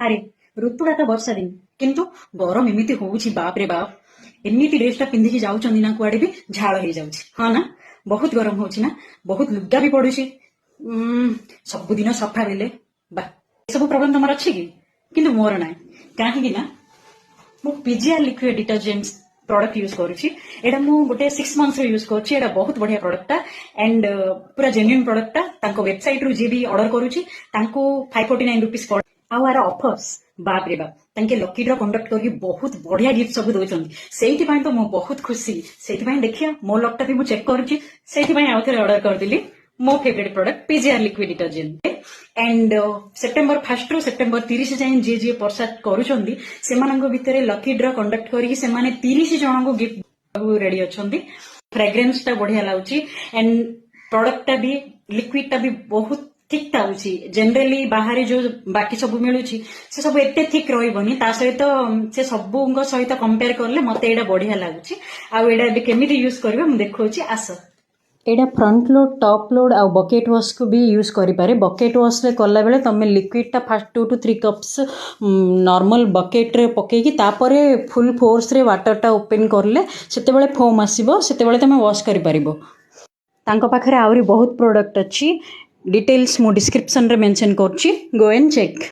अरे ऋतुटा तो वर्षा दिन किंतु गरम एमती होउछि बाप रे बाप एमती ड्रेसटा पिंधिकी जाउछन्ती ना कुआडे भी झाळ हेई जाउछि हाँ ना बहुत गरम होउछि ना बहुत लुगा भी पडुछि सबुदिन सफा देले बा सब प्रॉब्लम तमर अछि कि किंतु मोर नाय काहे कि ना मु PGR liquid detergent product use करुछि एटा मु गोटे 6 मंथ्स रे यूज करुछि एटा बहुत बढ़िया प्रोडक्ट ता एंड पूरा जेन्युइन प्रोडक्ट ता तांको वेबसाइट रु जे भी ऑर्डर करुछि तांको 549 रुपीस पड़ आउ आर ऑफर्स बाप रे बाप तांके लकी ड्रॉ कंडक्ट करके बहुत बढ़िया गिफ्ट सब दोचंती सेठी पय तो मु बहुत खुशी सेठी पय देखिया मो लकटा भी मु चेक करुछि सेठी पय आउथरे ऑर्डर कर दिली मो favourite product PGR liquid detergent and September 1 रु सेप्टेम्बर 30 जाए जे जे परसाद करूछंती सेमानंग भितरे लकी ड्रॉ कंडक्ट करिकि सेमाने 30 जन को गिफ्ट रेडी अछंती फ्रेग्रेंस ता बढ़िया लाउची एंड प्रोडक्ट ता भी लिक्विड ता भी बहुत ठीक थाउची जनरली बाहर जो बाकी सब मिलुची से सब एते ठीक रहइबनी ता सहित से सबुंग सहित कंपेयर करले मते एडा बढ़िया लागुची आ एडा बे केमिति यूज करबे मु देखौची आस एडा फ्रंट लोड टॉप लोड आ बकेट वॉश को भी यूज करि पारे बकेट वॉश रे कला बेले तमे लिक्विड ता first 2 to 3 cups normal bucket रे पकेकी तापरे फुल फोर्स रे वाटर ता ओपन करले सेते बेले फोम आसीबो सेते बेले तमे वॉश करि पारिबो तांको पाखरे आउरी बहुत प्रोडक्ट अछि डिटेल्स मो डिस्क्रिप्शन रे मेंशन करछि गो एंड चेक।